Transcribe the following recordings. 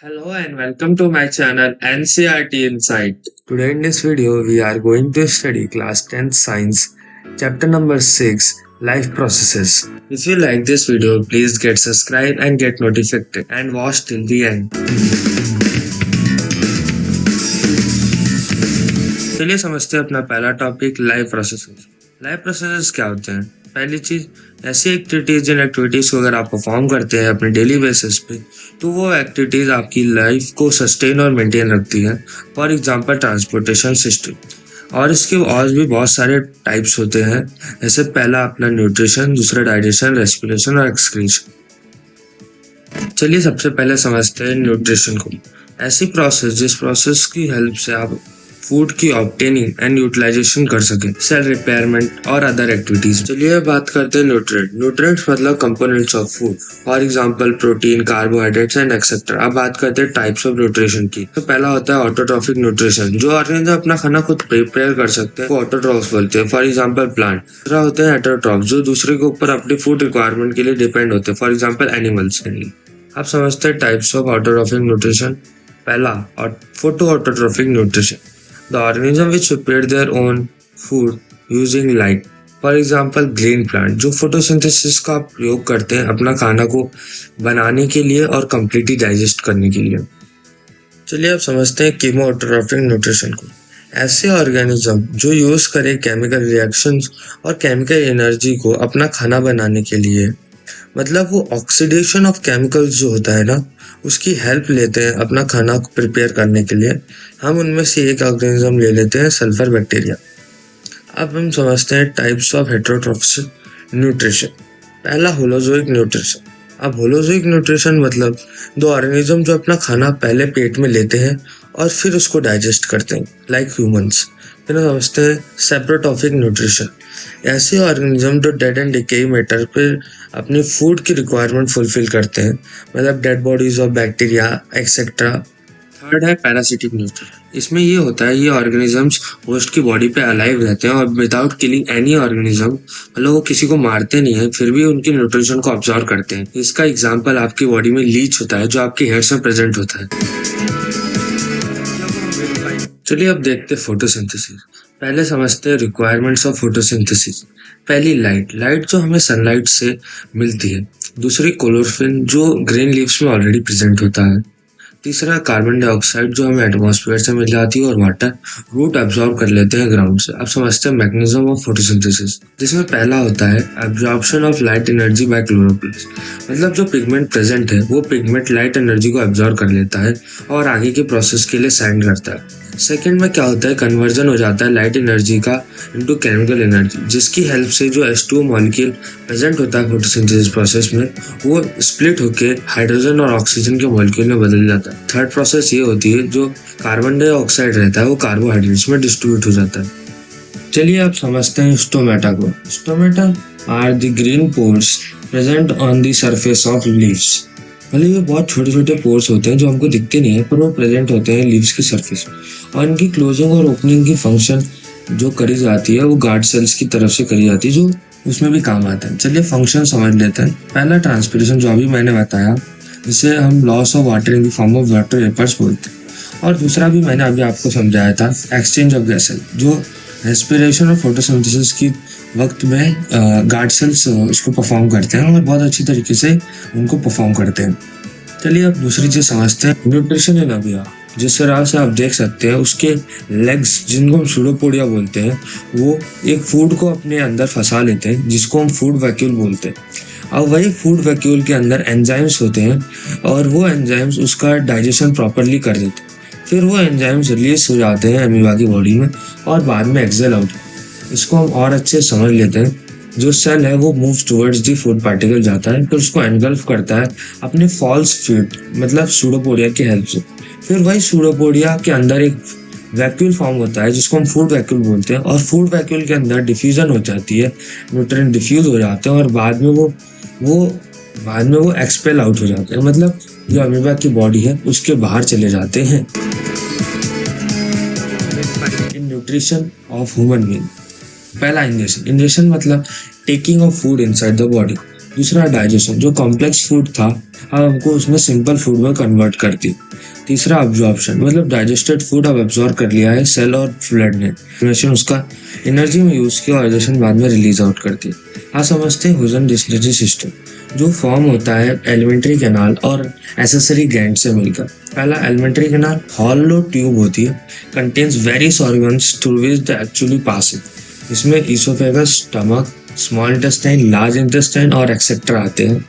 Hello and welcome to my channel NCRT Insight. Today in this video we are going to study class 10 science chapter number 6 life processes. If you like this video please get subscribe and get notified and watch till the end. चलिए समझते हैं अपना पहला topic life processes. Life processes क्या होते हैं? पहली चीज, ऐसी एक्टिविटीज जिन एक्टिविटीज को अगर आप परफॉर्म करते हैं अपने डेली बेसिस पे तो वो एक्टिविटीज आपकी लाइफ को सस्टेन और मेंटेन रखती है। फॉर एग्जांपल ट्रांसपोर्टेशन सिस्टम, और इसके और भी बहुत सारे टाइप्स होते हैं। जैसे पहला अपना न्यूट्रिशन, दूसरा डाइजेशन, रेस्पिरेशन और एक्सक्रीशन। चलिए सबसे पहले समझते हैं न्यूट्रिशन को। ऐसी प्रोसेस जिस प्रोसेस की हेल्प से आप फूड की ऑब्टेनिंग एंड यूटिलाइजेशन कर सके, सेल रिपेयरमेंट और अदर एक्टिविटीज। चलिए बात करते हैं न्यूट्रिएंट। न्यूट्रिएंट्स मतलब components of food, for example protein, carbohydrates and etcetera. अब बात करते हैं टाइप्स ऑफ न्यूट्रिशन की। तो पहला होता है ऑटोट्रॉफिक न्यूट्रिशन, जो ऑर्गेनिज्म अपना खाना खुद प्रिपेयर कर सकते हैं, वो ऑटोट्रॉफ्स बोलते हैं। For example plant. दूसरा होते हैं हेटेरोट्रॉफ, जो दूसरे के ऊपर अपनी फूड रिक्वायरमेंट के लिए डिपेंड होते हैं, फॉर एग्जाम्पल एनिमल्स। अब समझते हैं टाइप्स ऑफ ऑटोट्रॉफिक न्यूट्रिशन। पहला photo autotrophic nutrition, the organism which prepare their own food using light. For example green plant, जो फोटोसिंथेसिस का प्रयोग करते हैं अपना खाना को बनाने के लिए और कम्प्लीटली डाइजेस्ट करने के लिए। चलिए अब समझते हैं कीमो ऑटोट्रॉफिक न्यूट्रिशन को। ऐसे ऑर्गेनिज्म जो यूज करे केमिकल रिएक्शंस और केमिकल एनर्जी को अपना खाना बनाने के लिए, मतलब वो ऑक्सीडेशन ऑफ केमिकल्स जो होता है ना, उसकी हेल्प लेते हैं अपना खाना को प्रिपेयर करने के लिए। हम उनमें से एक ऑर्गेनिज्म ले लेते हैं, सल्फर बैक्टीरिया। अब हम समझते हैं टाइप्स ऑफ हेटेरोट्रॉफिक न्यूट्रिशन। पहला होलोजोइक न्यूट्रिशन। अब होलोजोइक न्यूट्रिशन मतलब दो ऑर्गेनिज्म जो अपना खाना पहले पेट में लेते हैं और फिर उसको डाइजेस्ट करते हैं, लाइक ह्यूमंस। फिर समझते हैं सेप्रोट्रॉफिक न्यूट्रिशन। ऐसे ऑर्गेनिज्म जो डेड एंड डिकेई मैटर पर अपनी फूड की रिक्वायरमेंट फुलफिल करते हैं, मतलब dead bodies of bacteria etcetera. Third है पैरासिटिक न्यूट्रिशन। इसमें ये होता है ये ऑर्गेनिजम्स होस्ट की बॉडी पे अलाइव रहते हैं और विदाउट किलिंग एनी ऑर्गेनिज्म, मतलब वो किसी को मारते नहीं है, फिर भी उनकी न्यूट्रिशन को ऑब्जर्व करते हैं। इसका एग्जांपल आपकी बॉडी में लीच होता है, जो आपके हेयर्स में प्रेजेंट होता है। चलिए अब देखते हैं फोटोसिंथेसिस। पहले समझते हैं रिक्वायरमेंट्स ऑफ फोटोसिंथेसिस। पहली लाइट जो हमें सनलाइट से मिलती है। दूसरी क्लोरोफिल, जो ग्रीन लीव्स में ऑलरेडी प्रेजेंट होता है। तीसरा कार्बन डाइऑक्साइड, जो हमें एटमॉस्फेयर से मिल जाती है, और वाटर रूट एब्जॉर्ब कर लेते हैं ग्राउंड से। अब समझते हैं मैकेनिज्म ऑफ फोटोसिंथेसिस, जिसमें पहला होता है absorption of light energy by chloroplast, मतलब जो पिगमेंट प्रेजेंट है वो पिगमेंट लाइट एनर्जी को एब्जॉर्ब कर लेता है और आगे के प्रोसेस के लिए सेंड करता है। सेकेंड में क्या होता है, कन्वर्जन हो जाता है लाइट एनर्जी का इनटू केमिकल एनर्जी, जिसकी हेल्प से जो H2O मॉलिक्यूल प्रेजेंट होता है फोटोसिंथेसिस प्रोसेस में, वो स्प्लिट होके हाइड्रोजन और ऑक्सीजन के मॉलिक्यूल में बदल जाता है। थर्ड प्रोसेस ये होती है, जो कार्बन डाइऑक्साइड रहता है वो कार्बोहाइड्रेट्स में डिस्ट्रीब्यूट हो जाता है। चलिए आप समझते हैं स्टोमेटा को। Stomata are the green pores present on the surface of leaves. मतलब ये बहुत छोटे छोटे पोर्स होते हैं जो हमको दिखते नहीं है, पर वो प्रेजेंट होते हैं लीव्स की सरफेस में, और इनकी क्लोजिंग और ओपनिंग की फंक्शन जो करी जाती है वो गार्ड सेल्स की तरफ से करी जाती है, जो उसमें भी काम आता है। चलिए फंक्शन समझ लेते हैं। पहला ट्रांसपिरेशन, जो अभी मैंने बताया, जिसे हम loss of water in the form of water vapours बोलते हैं। और दूसरा भी मैंने अभी आपको समझाया था, एक्सचेंज ऑफ गैसेस, जो रेस्पिरेशन और फोटोसिंथेसिस की वक्त में गार्ड सेल्स उसको परफॉर्म करते हैं और बहुत अच्छी तरीके से उनको परफॉर्म करते हैं। चलिए अब दूसरी चीज समझते हैं, न्यूट्रिशन इन अभिया। जिस तरह से आप देख सकते हैं उसके लेग्स, जिनको हम सूडोपोडिया बोलते हैं, वो एक फूड को अपने अंदर फंसा लेते हैं, जिसको हम फूड वैक्यूल बोलते हैं। अब वही फूड वैक्यूल के अंदर एंजाइम्स होते हैं और वो एंजाइम्स उसका डाइजेशन प्रॉपरली कर देते हैं। फिर वो एंजाइम्स रिलीज हो जाते हैं अमीबा की बॉडी में और बाद में एक्सेल आउट। इसको हम और अच्छे समझ लेते हैं। जो सेल है वो moves towards the food particle जाता है, फिर उसको एनगल्फ करता है अपने फॉल्स फीड, मतलब सूडोपोडिया की हेल्प से। फिर वही सूडोपोडिया के अंदर एक वैक्यूल फॉर्म होता है, जिसको हम फूड वैक्यूल बोलते हैं, और फूड वैक्यूल के अंदर डिफ्यूजन हो जाती है, न्यूट्रिएंट डिफ्यूज हो जाते हैं और बाद में वो एक्सपेल आउट हो जाते हैं, मतलब जो अमीबा की बॉडी है उसके बाहर चले जाते हैं। In nutrition of human being. पहला इंजेक्शन मतलब taking of food inside the body. दूसरा डाइजेशन, जो कॉम्प्लेक्स फूड था अब हमको उसमें सिंपल फूड में कन्वर्ट कर दी। तीसरा अब्जॉर्प्शन, मतलब डाइजेस्टेड फूड अब एब्जॉर्ब कर लिया है सेल और ब्लड ने, इन्फॉर्मेशन उसका एनर्जी में यूज किया और डाइजेशन बाद में रिलीज आउट कर दी। हाँ, समझते हैं हुजन डिस्टिलरी सिस्टम, जो फॉर्म होता है एलिमेंट्री कैनाल और एसेसरी ग्लैंड से मिलकर। पहला एलिमेंट्री कैनाल हॉलो ट्यूब होती है, contains various organs through which the actually pass it. इसमें oesophagus, stomach, small intestine, large intestine और एक्सेट्रा आते हैं।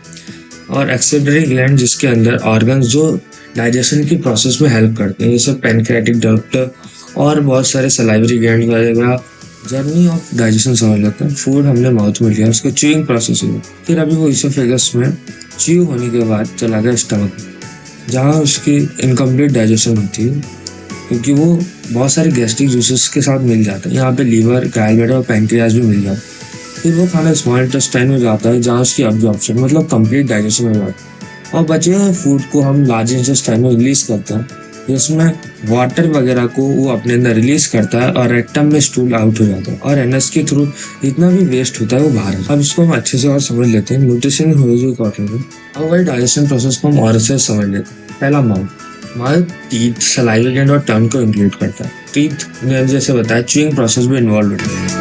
और एक्सेलरी ग्लैंड जिसके अंदर ऑर्गन्स जो डाइजेशन की प्रोसेस में हेल्प करते हैं, जैसे पैनक्रियाटिक डक्ट और बहुत सारे सलाइवरी ग्लैंड वगैरह। जर्नी ऑफ डाइजेशन समझ लेते हैं। फूड हमने माउथ में लिया, उसको च्यूइंग प्रोसेस हुई, फिर अभी वो इसोफेगस में च्यू होने के बाद चला गया स्टमक में, जहाँ उसकी इनकम्प्लीट डाइजेशन होती है, क्योंकि वो बहुत सारे गैस्ट्रिक जूसेस के साथ मिल जाता है। यहाँ पे लीवर, गायलब्लैडर और पैंक्रियाज भी मिल जाता है। फिर वो खाना स्मॉल इंटेस्टाइन में जाता है, जहाँ उसकी अब्जॉर्प्शन मतलब कंप्लीट डाइजेशन हो जाता है, और बचे हुए फूड को हम लार्ज इंटेस्टाइन में रिलीज करते हैं, जिसमें वाटर वगैरह को वो अपने अंदर रिलीज करता है और रेक्टम में स्टूल आउट हो जाता है, और एनएस के थ्रू जितना भी वेस्ट होता है वो बाहर। अब इसको हम अच्छे से और समझ लेते हैं न्यूट्रिशन इम्पोर्टेंट है। अब वही डाइजेशन प्रोसेस को हम और से समझ लेते हैं। पहला माउथ टीथ, सलाइवा ग्लैंड और टंग को इंक्लूड करता है। टीथ ने जैसे बताया च्यूइंग प्रोसेस में इन्वॉल्व होता है।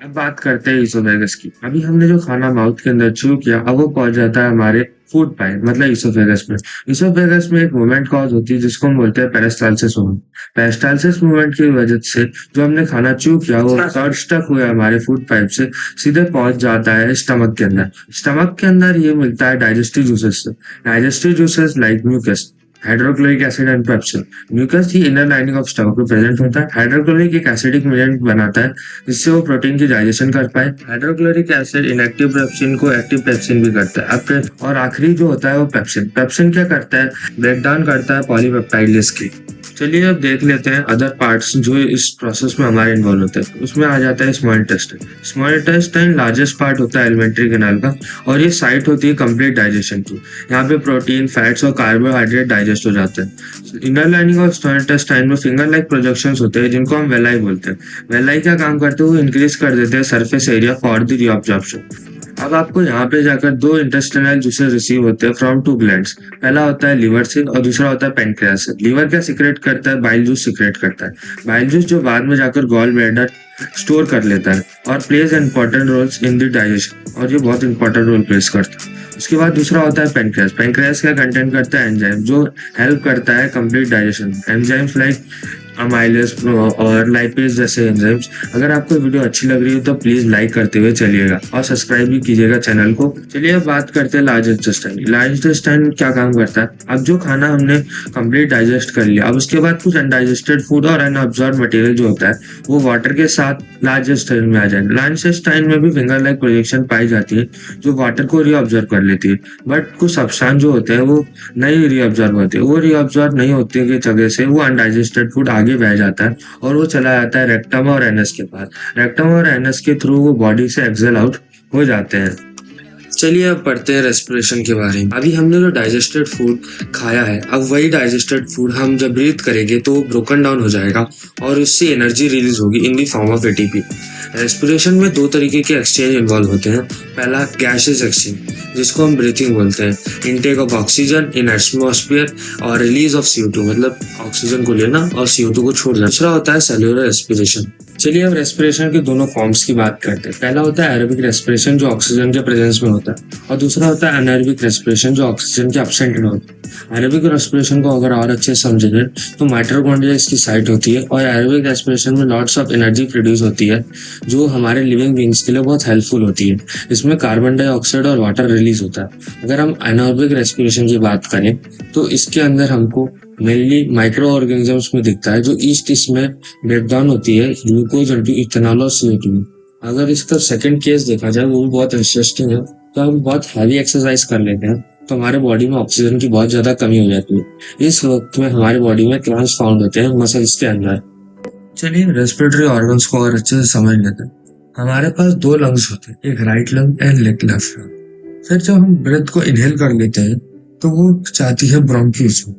अब बात करते हैं इसोफेगस की। अभी हमने जो खाना माउथ के अंदर च्यू किया, अब वो पहुंच जाता है हमारे फूड पाइप मतलब इसोफेगस में। इसोफेगस में एक मूवमेंट कॉज होती है जिसको हम बोलते हैं पेरिस्टालसिस मूवमेंट। पेरिस्टालसिस मूवमेंट की वजह से जो हमने खाना च्यू किया वो थर्ड स्टक हुआ हमारे फूड पाइप से सीधे पहुंच जाता है स्टमक के अंदर। स्टमक के अंदर ये मिलता है डाइजेस्टिव जूसेस से। Digestive juices like mucus, hydrochloric acid and pepsin. Mucus ही इनर लाइनिंग ऑफ स्टमक में प्रेजेंट होता है। हाइड्रोक्लोरिक एक एसिडिक मिलेंट बनाता है जिससे वो प्रोटीन की डाइजेशन कर पाए। हाइड्रोक्लोरिक एसिड इनएक्टिव पेप्सिन को एक्टिव पेप्सिन भी करता है। अब और आखिरी जो होता है वो पेप्सिन। पेप्सिन क्या करता है? ब्रेक डाउन करता है पॉलीपेप्टाइड की। चलिए अब देख लेते हैं अदर पार्ट्स जो इस प्रोसेस में हमारे इन्वॉल्व होते हैं। उसमें आ जाता है small intestine. Small intestine largest part होता है एलिमेंट्री कैनाल का, और ये साइट होती है कंप्लीट डाइजेशन की। यहाँ पे प्रोटीन, फैट्स और कार्बोहाइड्रेट डाइजेस्ट हो जाते हैं। Inner lining of small intestine में फिंगर लाइक प्रोजेक्शंस होते हैं जिनको हम वेलाई बोलते हैं। वेलाई क्या काम करते हैं? वो इंक्रीज कर देते हैं surface area for the reabsorption. अब आपको यहाँ पे जाकर दो इंटेस्टाइनल जूसेस रिसीव होते हैं फ्रॉम टू ग्लैंड्स। पहला होता है लीवर से और दूसरा होता है पेनक्रियास से। लीवर क्या सीक्रेट करता है? बाइल जूस सीक्रेट करता है। बाइल जूस जो बाद में जाकर गॉल ब्लैडर स्टोर कर लेता है और plays important roles in the digestion, और ये बहुत इंपॉर्टेंट रोल प्लेस करता है। उसके बाद दूसरा होता है पेनक्रियास। पेनक्रियास क्या कंटेंट करता है? एंजाइम, जो हेल्प करता है complete digestion. Enzymes like amylase और लाइपेज जैसे एंजाइम्स। अगर आपको वीडियो अच्छी लग रही है तो प्लीज लाइक करते हुए चलिएगा और सब्सक्राइब भी कीजिएगा चैनल को। चलिए अब बात करते हैं लार्ज इंटेस्टाइन। लार्ज इंटेस्टाइन क्या काम करता है? अब जो खाना हमने कंप्लीट डाइजेस्ट कर लिया, अब उसके बाद कुछ अनडाइजेस्टेड फूड और अनअब्जॉर्ब मटेरियल जो होता है वो वाटर के साथ लार्ज इंटेस्टाइन में आ जाएगा। लार्ज इंटेस्टाइन में भी फिंगर लाइक प्रोजेक्शन पाई जाती है जो वाटर को रीअब्जॉर्ब कर लेती है, बट कुछ सब्सटेंस जो होते हैं वो नहीं रीअब्जॉर्ब होते। वो रीअब्जॉर्ब नहीं होते की जगह से वो अनडाइजेस्टेड फूड आगे बह जाता है और वो चला जाता है रेक्टम और एनएस के पास। रेक्टम और एनएस के थ्रू वो बॉडी से एक्सेल आउट हो जाते हैं। चलिए अब पढ़ते हैं रेस्पिरेशन के बारे में। अभी हमने जो डाइजेस्टेड फूड खाया है, अब वही डाइजेस्टेड फूड हम जब ब्रीथ करेंगे तो ब्रोकन डाउन हो जाएगा और उससे एनर्जी रिलीज होगी इन the form of ATP. Respiration में दो तरीके के एक्सचेंज इन्वॉल्व होते हैं। पहला गैसेस एक्सचेंज जिसको हम ब्रीथिंग बोलते हैं, intake of oxygen in atmosphere और रिलीज ऑफ CO2 मतलब ऑक्सीजन को लेना और CO2 को छोड़ना। दूसरा होता है सेल्युलर रेस्पिरेशन। चलिए अब रेस्पिरेशन के दोनों फॉर्म्स की बात करते हैं। पहला होता है एरोबिक रेस्पिरेशन जो ऑक्सीजन के प्रेजेंस में होता है, और दूसरा होता है एनारोबिक रेस्पिरेशन जो ऑक्सीजन के एब्सेंट में होता है। एरोबिक रेस्पिरेशन को अगर और अच्छे से समझेंगे तो माइटोकॉन्ड्रिया इसकी साइट होती है, और एरोबिक रेस्पिरेशन में लॉट्स ऑफ एनर्जी प्रोड्यूस होती है जो हमारे लिविंग बींग्स के लिए बहुत हेल्पफुल होती है। इसमें कार्बन डाइऑक्साइड और वाटर रिलीज होता है। अगर हम एनारोबिक रेस्पिरेशन की बात करें तो इसके अंदर हमको मेनली माइक्रो ऑर्गेनिजम्स में दिखता है जो ईस्ट इसमें ब्रेकडाउन होती है ग्लूकोज इंटू इथेनॉल और CO2 में। अगर इसका सेकंड केस देखा जाए वो भी बहुत इंटरेस्टिंग है। तो हम बहुत हैवी एक्सरसाइज कर लेते हैं तो हमारे बॉडी में ऑक्सीजन की बहुत ज्यादा कमी हो जाती है। इस वक्त में हमारे बॉडी में क्लैंप्स फाउंड होते हैं मसल्स के अंदर। चलिए रेस्पिरेटरी ऑर्गन्स को और अच्छे से समझ लेते हैं। हमारे पास दो लंग्स होते हैं, एक right lung and left lung. फिर जब हम ब्रेथ को इनहेल कर लेते हैं तो वो जाती है ब्रोंकियल्स में,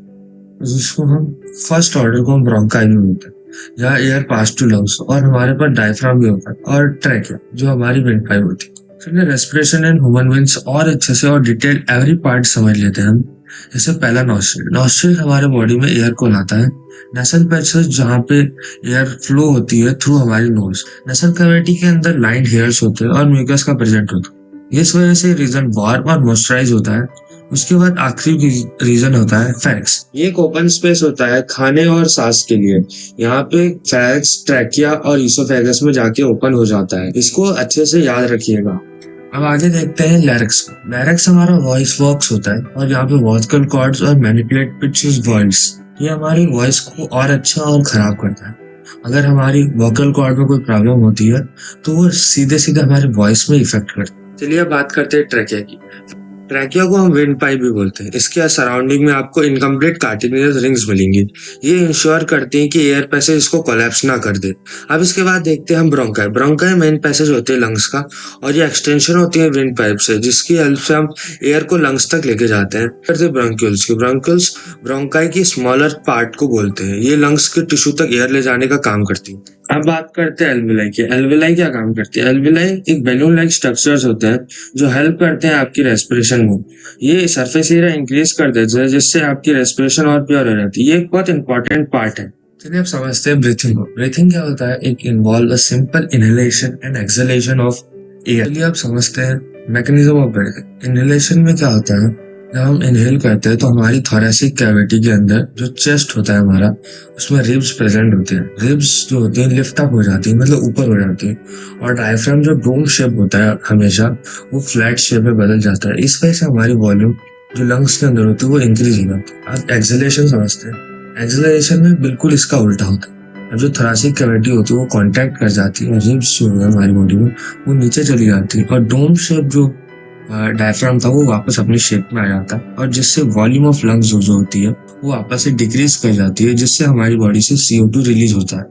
जिसको हम फर्स्ट ऑर्डर को हम ब्रोंकाई में होता है, जहाँ एयर पास टू लंग्स, और हमारे पास डायफ्राम भी होता है और ट्रैकिया जो हमारी विंड पाइप होती है। फिर रेस्पिरेशन एंड ह्यूमन विंग्स और अच्छे से और डिटेल एवरी पार्ट समझ लेते हैं हम। जैसे पहला नॉस्ट्रिल, नॉस्ट्रिल हमारे बॉडी में एयर को लाता है। नेसल पैसेज जहाँ पे एयर फ्लो होती है थ्रू हमारी नोज। नेसल कैविटी के अंदर लाइंड हेयर्स होते हैं और म्यूकस का प्रेजेंट होता है, इस वजह से रीजन वार्म और मॉइस्चराइज होता है। उसके बाद आखिरी रीजन होता है फेरिक्स। ये एक ओपन स्पेस होता है खाने और सांस के लिए। यहाँ पे फेरिक्स ट्रैकिया और ईसोफेगस में जाके ओपन हो जाता है। इसको अच्छे से याद रखिएगा। अब आगे देखते हैं लैरिक्स को। लैरिक्स हमारा वॉइस बॉक्स होता है और यहाँ पे वोकल कॉर्ड्स और मैनिपुलेट पिचेस वॉइस, ये हमारी वॉइस को और अच्छा और खराब करता है। अगर हमारी वोकल कॉर्ड में कोई प्रॉब्लम होती है तो वो सीधे सीधे हमारी वॉइस में इफेक्ट करता है। चलिए अब बात करते हैं ट्रैकिया की। ट्रैकिया को हम विंड पाइप भी बोलते हैं। इसके सराउंडिंग में आपको इनकम्प्लीट कार्टिलेजनस रिंग्स मिलेंगी। ये इंश्योर करती हैं कि एयर पैसेज इसको कोलैप्स ना कर दे। अब इसके बाद देखते हैं हम ब्रोंकाई। ब्रोंकाई मेन पैसेज होते हैं लंग्स का, और ये एक्सटेंशन होती है विंड पाइप से, जिसकी हेल्प से हम एयर को लंग्स तक लेके जाते हैं। करते ब्रोंक्यूल्स की। ब्रोंक्यूल्स ब्रोंकाई की स्मॉलर पार्ट को बोलते हैं। ये लंग्स के टिश्यू तक एयर ले जाने का काम करती है। अब बात करते हैं एल्विलाई की। एल्विलाई क्या काम करती है? एल्विलाई एक बैलून लाइक स्ट्रक्चर्स होते हैं जो हेल्प करते हैं आपकी रेस्पिरेशन में। ये सरफेस एरिया इंक्रीज कर देते हैं, जिससे आपकी रेस्पिरेशन और प्योर हो जाती है। ये एक बहुत इंपॉर्टेंट पार्ट है। चलिए अब समझते हैं ब्रीथिंग को। ब्रीथिंग क्या होता है? It involve a simple inhalation and exhalation of air. चलिए अब समझते हैं मैकेनिज्म ऑफ ब्रीथिंग। इनहेलेशन में क्या होता है? जब हम इनहेल करते हैं तो हमारी थोरेसिक कैविटी के अंदर जो चेस्ट होता है हमारा, उसमें रिब्स प्रेजेंट होते हैं। रिब्स जो होती हैं लिफ्ट अप हो जाती है, मतलब ऊपर हो जाती है, और डायफ्राम जो डोम शेप होता है हमेशा, वो फ्लैट शेप में बदल जाता है। इस वजह से हमारी वॉल्यूम जो लंग्स के अंदर होती है वो इंक्रीज हो जाती है। अब एक्सहेलेशन समझते हैं। एक्सहेलेशन में बिल्कुल इसका उल्टा होता है। अब जो थोरेसिक कैविटी होती है वो कॉन्टैक्ट कर जाती है, रिब्स जो है हमारी बॉडी में वो नीचे चली जाती है, और डोम शेप जो डायफ्राम था वो वापस अपनी शेप में आ जाता है, और जिससे वॉल्यूम ऑफ लंग्स जो होती है वो वापस से डिक्रीज कर जाती है, जिससे हमारी बॉडी से CO2 रिलीज होता है।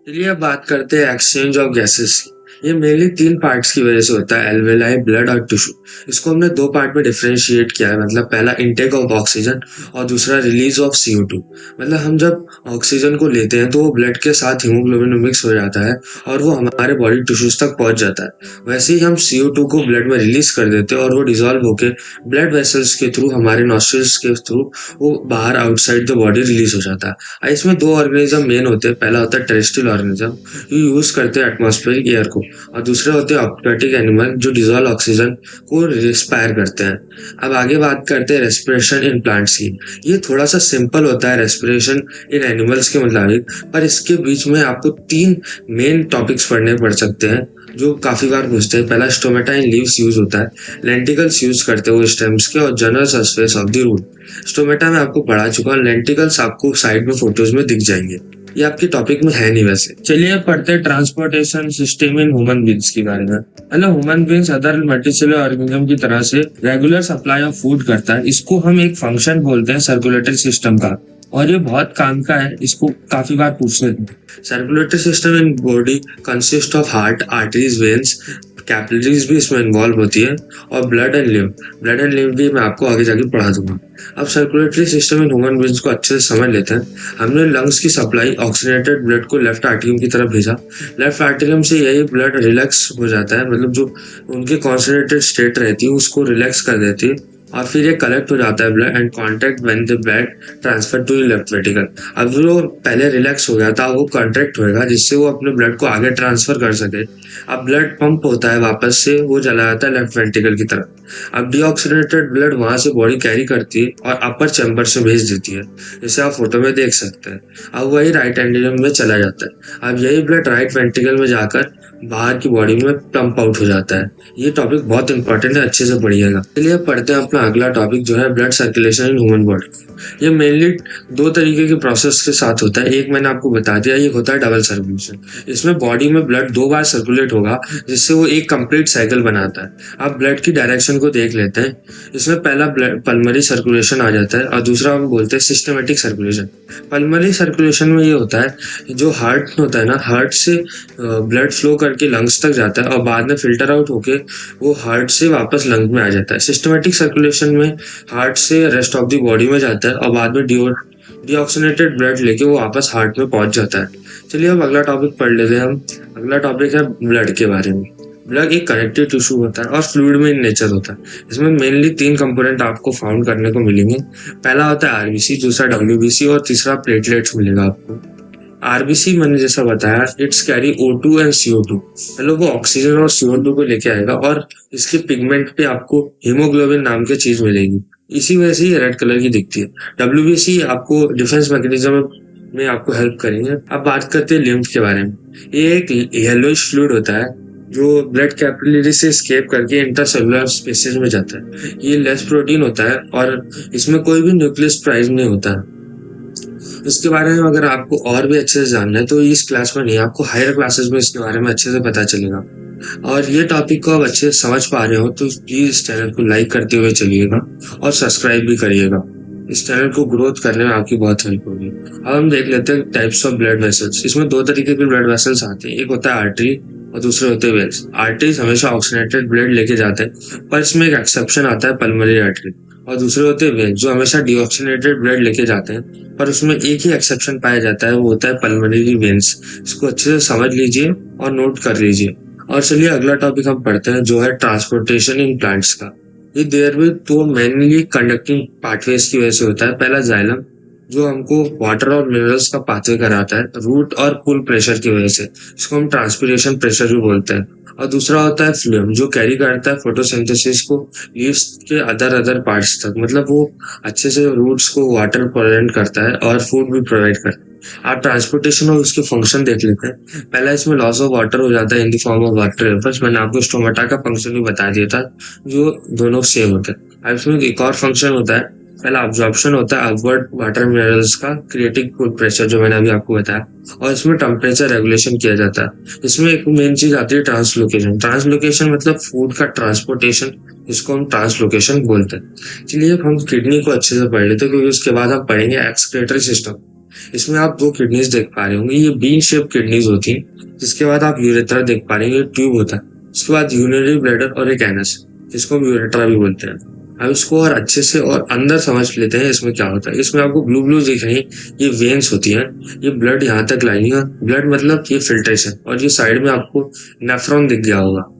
चलिए अब बात करते हैं एक्सचेंज ऑफ गैसेस की। ये मेनली 3 पार्ट्स की वजह से होता है, एल्वेलाई, ब्लड और टिश्यू। इसको हमने 2 पार्ट में डिफरेंशिएट किया है, मतलब पहला इनटेक ऑफ ऑक्सीजन और दूसरा रिलीज ऑफ CO2। मतलब हम जब ऑक्सीजन को लेते हैं तो वो ब्लड के साथ हीमोग्लोबिन में मिक्स हो जाता है और वो हमारे बॉडी टिश्यूज तक पहुंच जाता है। वैसे ही हम CO2 को ब्लड में रिलीज कर देते हैं और वो डिजोल्व होकर ब्लड वेसल्स के थ्रू, हमारे नॉस्ट्रिल्स के थ्रू वो बाहर आउटसाइड द बॉडी रिलीज हो जाता है। इसमें 2 ऑर्गेनिज्म मेन होते हैं। पहला होता है टेरेस्ट्रियल ऑर्गेनिज्म, ये यूज करते हैं एटमॉस्फेरिक एयर को, और दूसरे होते हैं aquatic एनिमल जो डिजोल्व ऑक्सीजन को रिस्पायर करते हैं। अब आगे बात करते हैं रेस्पिरेशन इन प्लांट्स की। ये थोड़ा सा सिंपल होता है रेस्पिरेशन इन एनिमल्स के मुताबिक, पर इसके बीच में आपको 3 मेन टॉपिक्स पढ़ने पड़ सकते हैं जो काफी बार पूछते हैं। पहला स्टोमेटा इन लीव्स यूज होता है, लेंटिकल्स यूज करते हैं वो स्टेम्स के, और general surface of the root. Stomata में आपको पढ़ा चुका हूं, लेंटिकल्स आपको साइड में फोटोज में दिख जाएंगे। ये आपके टॉपिक में है नहीं वैसे। चलिए अब पढ़ते हैं transportation system in human beings के बारे में। मतलब human beings other multicellular organism की तरह से रेगुलर सप्लाई ऑफ फूड करता है। इसको हम एक फंक्शन बोलते हैं सर्कुलेटरी सिस्टम का, और ये बहुत काम का है, इसको काफी बार पूछते हैं। Circulatory system in body consist of heart, arteries, veins, capillaries भी इसमें इन्वॉल्व होती है, और blood and lymph. Blood and lymph भी मैं आपको आगे जाके पढ़ा दूंगा। अब circulatory system in human beings को अच्छे से समझ लेते हैं। हमने लंग्स की सप्लाई ऑक्सीजनेटेड ब्लड को लेफ्ट आर्टरियम की तरफ भेजा। लेफ्ट आर्टरियम से यही ब्लड रिलैक्स हो जाता है, मतलब जो उनकी कॉन्सनट्रेटेड स्टेट रहती है उसको रिलैक्स कर देती है, और फिर ये कलेक्ट हो जाता है blood and contact when the blood transfer to left ventricle. अब जो पहले रिलैक्स हो गया था वो कॉन्ट्रैक्ट होएगा, जिससे वो अपने ब्लड को आगे ट्रांसफर कर सके। अब ब्लड पंप होता है वापस से, वो चला जाता है लेफ्ट वेंट्रिकल की तरफ। अब डीऑक्सीजनेटेड ब्लड वहां से बॉडी कैरी करती है और अपर चैम्बर से भेज देती है, जैसे आप फोटो में देख सकते हैं। अब वही राइट एंट्रियम में चला जाता है। अब यही ब्लड राइट वेंट्रिकल में जाकर बाहर की बॉडी में पंप आउट हो जाता है। ये टॉपिक बहुत इंपॉर्टेंट है, अच्छे से पढ़िएगा। चलिए पढ़ते हैं अपना अगला टॉपिक जो है blood circulation in human body. ये मेनली 2 तरीके के प्रोसेस के साथ होता है। एक मैंने आपको बता दिया, एक होता है डबल सर्कुलेशन। इसमें बॉडी में ब्लड 2 बार सर्कुलेट होगा, जिससे वो एक कंप्लीट साइकिल बनाता है। अब ब्लड की डायरेक्शन को देख लेते हैं। इसमें पहला पल्मरी सर्कुलेशन आ जाता है, और दूसरा हम बोलते हैं सिस्टमेटिक सर्कुलेशन। पल्मरी सर्कुलेशन में ये होता है जो हार्ट होता है ना, हार्ट से ब्लड फ्लो करके लंग्स तक जाता है और बाद में फिल्टर आउट होके वो हार्ट से वापस लंग में आ जाता है। सिस्टमेटिक सर्कुलेशन में हार्ट से रेस्ट ऑफ द बॉडी में जाता है और बाद में डीऑक्सीनेटेड ब्लड लेके वो वापस हार्ट में पहुंच जाता है। चलिए अब अगला टॉपिक पढ़ लेते हैं हम। अगला टॉपिक है ब्लड के बारे में। ब्लड एक कनेक्टिव टिश्यू होता है और फ्लूइड में इन नेचर होता है। इसमें मेनली 3 कंपोनेंट आपको फाउंड करने को मिलेंगे। पहला होता है आरबीसी, दूसरा डब्ल्यूबीसी और तीसरा प्लेटलेट्स मिलेगा आपको। आरबीसी मैंने जैसा बताया, it's carry O2 and CO2। मतलब वो ऑक्सीजन और CO2 को लेके आएगा और इसके पिगमेंट पे आपको हीमोग्लोबिन नाम की चीज मिलेगी। इसी वजह से ये रेड कलर की दिखती है। डब्ल्यूबीसी आपको डिफेंस मैकेनिज्म में आपको हेल्प करेंगे। अब बात करते हैं लिम्फ के बारे में। ये एक येलोइश फ्लूइड होता है जो ब्लड कैपिलरी से स्केप करके इंटरसेलुलर स्पेसेस में जाता है। ये लेस प्रोटीन होता है और इसमें कोई भी न्यूक्लियस प्राइज नहीं होता है। इसके बारे में अगर आपको और भी अच्छे से जानना है तो इस क्लास में नहीं, आपको हायर क्लासेस में इसके बारे में अच्छे से पता चलेगा। और ये टॉपिक को आप अच्छे से समझ पा रहे हो तो प्लीज इस चैनल को लाइक करते हुए चलिएगा और सब्सक्राइब भी करिएगा। इस चैनल को ग्रोथ करने में आपकी बहुत हेल्प होगी। अब हम देख लेते हैं टाइप्स ऑफ ब्लड वेसल्स। इसमें 2 तरीके के ब्लड वेसल्स आते हैं, एक होता है आर्टरी और दूसरे होते हैं वेन्स। आर्टरीज हमेशा ऑक्सीजनेटेड ब्लड लेके जाते हैं, पर इसमें एक एक्सेप्शन आता है, पल्मोनरी आर्टरी। और दूसरे होते हैं वेन्स जो हमेशा डीऑक्सीजनेटेड ब्लड लेके जाते हैं, पर उसमें एक ही एक्सेप्शन पाया जाता है, वो होता है पल्मोनरी वेन्स। इसको अच्छे से समझ लीजिए और नोट कर लीजिए। और चलिए अगला टॉपिक हम पढ़ते हैं जो है ट्रांसपोर्टेशन इन प्लांट्स का। ये देयर में 2 मेनली कंडक्टिंग पाथवेज की वजह से होता है। पहला जाइलम जो हमको वाटर और मिनरल्स का पाथवे कराता है रूट और पुल प्रेशर की वजह से, इसको हम ट्रांसपिरेशन प्रेशर भी बोलते हैं। और दूसरा होता है फ्लोएम जो कैरी करता है फोटोसिंथेसिस को लीव्स के अदर पार्ट्स तक। मतलब वो अच्छे से रूट्स को वाटर प्रोवाइड करता है और फूड भी प्रोवाइड करता है। आप ट्रांसपोर्टेशन और उसके फंक्शन देख लेते हैं। पहला इसमें लॉस ऑफ वाटर हो जाता है in the form of water vapours. मैंने आपको स्टोमेटा का फंक्शन भी बता दिया था जो दोनों सेम होते हैं। अब इसमें एक और फंक्शन होता है, पहला अब्जॉर्प्शन होता है अपवर्ड वाटर मिनरल्स का, क्रिएटिंग फूड प्रेशर जो मैंने अभी आपको बताया। और इसमें टेम्परेचर रेगुलेशन किया जाता है। इसमें एक मेन चीज आती है ट्रांसलोकेशन। ट्रांसलोकेशन मतलब फूड का ट्रांसपोर्टेशन, इसको हम ट्रांसलोकेशन बोलते हैं। चलिए अब हम किडनी को अच्छे से पढ़ लेते हैं क्योंकि उसके बाद हम पढ़ेंगे एक्सक्रीटरी सिस्टम। इसमें आप 2 किडनीज देख पा रहे होंगे, ये बीन शेप किडनीज होती हैं। जिसके बाद आप यूरेथ्रा देख पा रहे हैं, ये ट्यूब होता है। उसके बाद यूरिनरी ब्लैडर और एक एनस, जिसको हम यूरेट्रा भी बोलते हैं। अब इसको और अच्छे से और अंदर समझ लेते हैं इसमें क्या होता है। इसमें आपको ब्लू ब्लू दिख रही है, ये वेन्स होती हैं। ये ब्लड यहाँ तक लाएंगे। ब्लड मतलब ये फिल्ट्रेशन। और ये साइड में आपको नेफ्रॉन दिख गया होगा।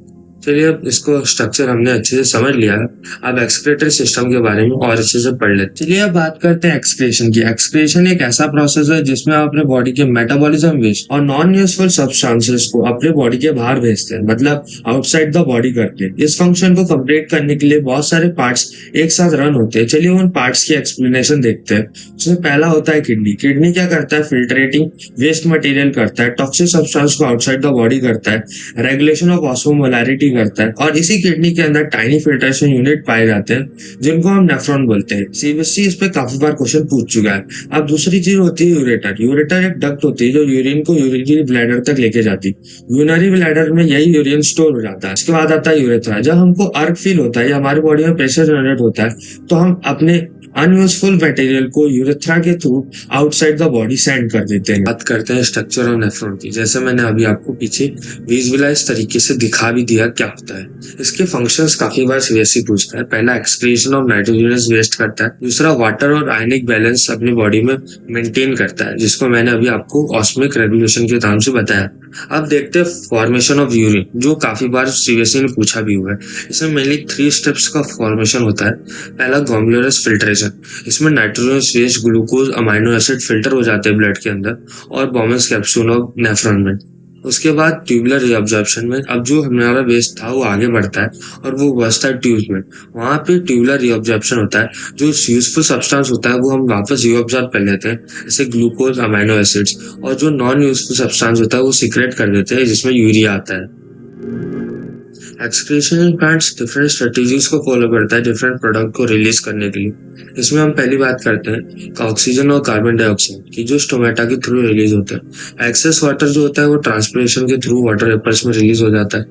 चलिए अब इसको स्ट्रक्चर हमने अच्छे से समझ लिया है। अब एक्सक्रीटरी सिस्टम के बारे में और अच्छे से पढ़ लेते हैं। चलिए अब बात करते हैं एक्सक्रीशन की। एक्सक्रीशन एक ऐसा प्रोसेस है जिसमें आप अपने बॉडी के मेटाबॉलिज्म वेस्ट और नॉन यूजफुल सब्सटेंसेस को अपने बॉडी के बाहर भेजते हैं, मतलब आउटसाइड द बॉडी करते हैं। इस फंक्शन को कंप्लीट करने के लिए बहुत सारे पार्ट्स एक साथ रन होते हैं। चलिए उन पार्ट्स की एक्सप्लेनेशन देखते हैं। उसमें पहला होता है किडनी। किडनी क्या करता है? फिल्ट्रेटिंग वेस्ट मटेरियल करता है, टॉक्सिक सब्सटेंस को आउटसाइड द बॉडी करता है, रेगुलेशन ऑफ ऑस्मोमोलैरिटी करता है। और इसी किडनी के अंदर टाइनी फिल्ट्रेशन यूनिट पाए जाते हैं जिनको हम नेफ्रॉन बोलते हैं। सीबीएसई इस पे काफी बार क्वेश्चन पूछ चुका है। अब दूसरी चीज होती है यूरेटर। यूरेटर एक डक्ट होती है जो यूरिन को यूरिनरी ब्लैडर तक लेके जाती है। यूरिनरी ब्लैडर में यही यूरिन स्टोर हो जाता है। इसके बाद आता है यूरेथ्रा। जब हमको अर्क फील होता है या हमारी बॉडी में प्रेशर जनरेट होता है तो हम अपने अनयूजफुल मटेरियल को यूरेथ्रा के through outside the body send कर देते हैं। बात करते हैं स्ट्रक्चर ऑफ नेफ्रॉन की। जैसे मैंने अभी आपको पीछे विजुअलाइज तरीके से दिखा भी दिया क्या होता है। इसके फंक्शंस काफी बार सीबीएसई पूछता है। पहला एक्सक्रीशन ऑफ नाइट्रोजनस वेस्ट करता है, दूसरा वाटर और आयनिक बैलेंस अपनी बॉडी में मेंटेन करता है, जिसको मैंने अभी आपको ऑस्मिक रेगुलेशन के नाम से बताया। अब देखते हैं फॉर्मेशन ऑफ यूरिन, जो काफी बार सीबीएसई ने पूछा भी हुआ है। इसमें मेनली 3 स्टेप्स का फॉर्मेशन होता है। पहला ग्लोमेरुलस फिल्ट्रेशन। इसमें nitrogenous waste, glucose, amino acid filter हो जाते हैं ब्लड के अंदर और बॉमस कैप्सूल ऑफ नेफ्रॉन में। उसके बाद ट्यूबुलर रीअब्जॉर्प्शन में अब जो हमारा वेस्ट था वो आगे बढ़ता है और वो बसता है ट्यूब में। वहां पे ट्यूबुलर रीअब्जॉर्प्शन होता है। जो यूजफुल सब्सटेंस होता है वो हम वापस रीअब्जॉर्ब कर लेते हैं, जैसे ग्लूकोज, अमाइनो एसिड्स। और जो नॉन यूजफुल सब्सटेंस होता है वो सीक्रेट कर देते हैं, जिसमें यूरिया आता है। Excretion in plants different strategies को फॉलो करता है डिफरेंट प्रोडक्ट को रिलीज करने के लिए। इसमें हम पहली बात करते हैं ऑक्सीजन और कार्बन डाइऑक्साइड की, जो स्टोमेटा के थ्रू रिलीज होता है। एक्सेस वाटर जो होता है वो ट्रांसपिरेशन के थ्रू वाटर वेपर्स में रिलीज हो जाता है।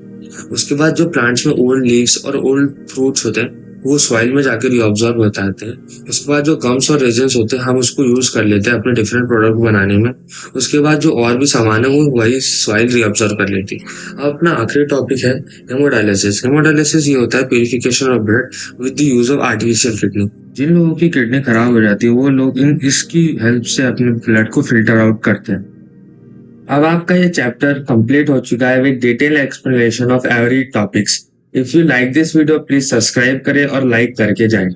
उसके बाद जो प्लांट्स में ओल्ड लीव्स और ओल्ड फ्रूट्स होते हैं वो सॉइल में जाकर रिऑब्जॉर्ब होते आते हैं। उसके बाद जो गम्स और रेजन्स होते हैं हम उसको यूज कर लेते हैं अपने डिफरेंट प्रोडक्ट बनाने में। उसके बाद जो और भी सामान है वो वही सॉइल रिऑब्जॉर्ब कर लेती है। अब अपना आखिरी टॉपिक है हेमोडायलिसिस। हेमोडायलिसिस ये होता है purification of blood with the use of artificial kidney. जिन लोगों की किडनी खराब हो जाती है वो लोग इसकी हेल्प से अपने ब्लड को फिल्टर आउट करते हैं। अब आपका ये चैप्टर कंप्लीट हो चुका है with detail explanation of every topics. If you like this video please subscribe करें और लाइक करके जाएं।